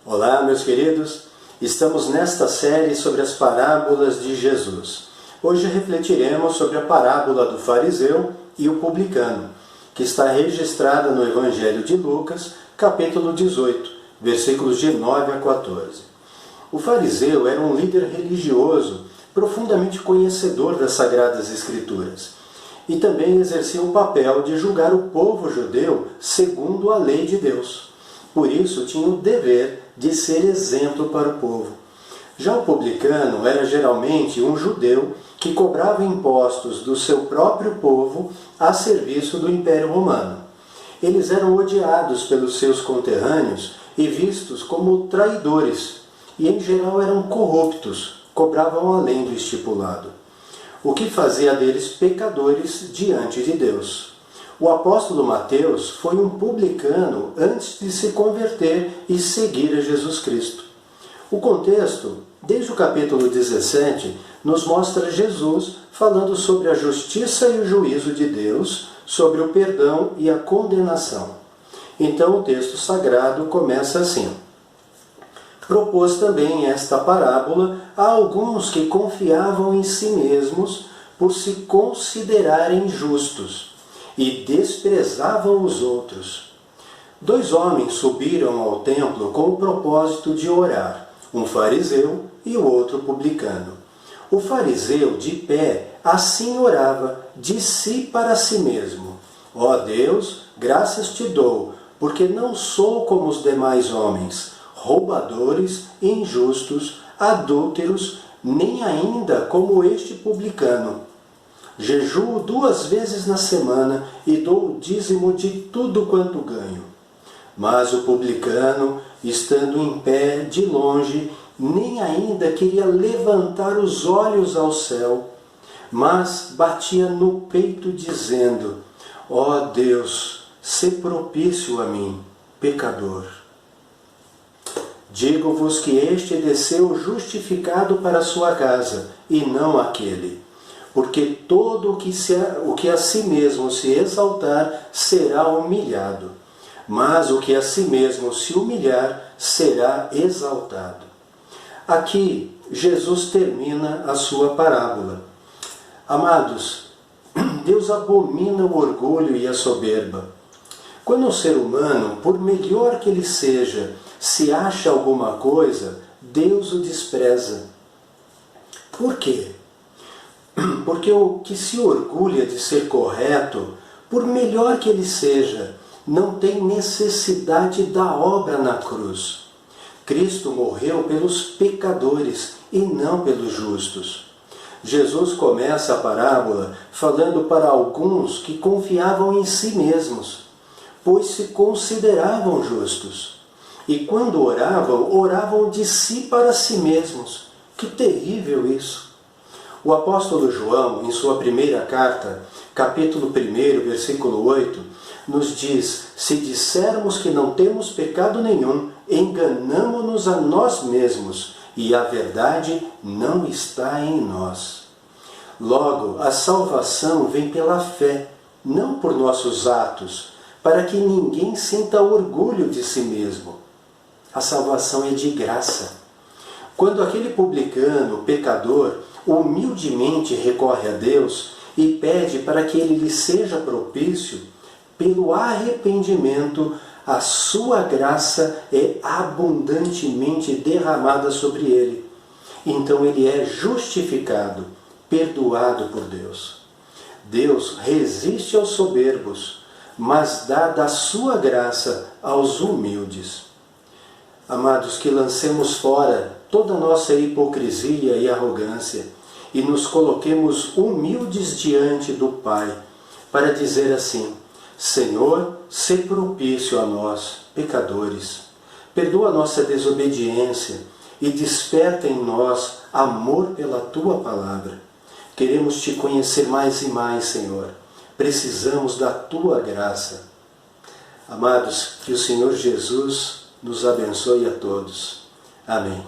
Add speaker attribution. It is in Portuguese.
Speaker 1: Olá, meus queridos. Estamos nesta série sobre as parábolas de Jesus. Hoje refletiremos sobre a parábola do fariseu e o publicano, que está registrada no Evangelho de Lucas, capítulo 18, versículos de 9 a 14. O fariseu era um líder religioso, profundamente conhecedor das Sagradas Escrituras, e também exercia o papel de julgar o povo judeu segundo a lei de Deus. Por isso, tinha o dever de ser exemplo para o povo. Já o publicano era geralmente um judeu que cobrava impostos do seu próprio povo a serviço do Império Romano. Eles eram odiados pelos seus conterrâneos e vistos como traidores, e em geral eram corruptos, cobravam além do estipulado, o que fazia deles pecadores diante de Deus. O apóstolo Mateus foi um publicano antes de se converter e seguir a Jesus Cristo. O contexto, desde o capítulo 17, nos mostra Jesus falando sobre a justiça e o juízo de Deus, sobre o perdão e a condenação. Então o texto sagrado começa assim: propôs também esta parábola a alguns que confiavam em si mesmos por se considerarem justos e desprezavam os outros. 2 homens subiram ao templo com o propósito de orar, um fariseu e o outro publicano. O fariseu, de pé, assim orava, de si para si mesmo: ó Deus, graças te dou, porque não sou como os demais homens, roubadores, injustos, adúlteros, nem ainda como este publicano. Jejuo 2 vezes na semana e dou o dízimo de tudo quanto ganho. Mas o publicano, estando em pé de longe, nem ainda queria levantar os olhos ao céu, mas batia no peito dizendo: ó Deus, sê propício a mim, pecador. Digo-vos que este desceu justificado para a sua casa, e não aquele. Porque todo o que a si mesmo se exaltar será humilhado, mas o que a si mesmo se humilhar será exaltado. Aqui, Jesus termina a sua parábola. Amados, Deus abomina o orgulho e a soberba. Quando um ser humano, por melhor que ele seja, se acha alguma coisa, Deus o despreza. Por quê? Porque o que se orgulha de ser correto, por melhor que ele seja, não tem necessidade da obra na cruz. Cristo morreu pelos pecadores e não pelos justos. Jesus começa a parábola falando para alguns que confiavam em si mesmos, pois se consideravam justos. E quando oravam, oravam de si para si mesmos. Que terrível isso! O apóstolo João, em sua primeira carta, capítulo 1, versículo 8, nos diz: se dissermos que não temos pecado nenhum, enganamo-nos a nós mesmos, e a verdade não está em nós. Logo, a salvação vem pela fé, não por nossos atos, para que ninguém sinta orgulho de si mesmo. A salvação é de graça. Quando aquele publicano, pecador, humildemente recorre a Deus e pede para que ele lhe seja propício, pelo arrependimento, a sua graça é abundantemente derramada sobre ele. Então ele é justificado, perdoado por Deus. Deus resiste aos soberbos, mas dá da sua graça aos humildes. Amados, que lancemos fora toda a nossa hipocrisia e arrogância e nos coloquemos humildes diante do Pai, para dizer assim: Senhor, sê propício a nós, pecadores. Perdoa a nossa desobediência e desperta em nós amor pela Tua palavra. Queremos Te conhecer mais e mais, Senhor. Precisamos da Tua graça. Amados, que o Senhor Jesus nos abençoe a todos. Amém.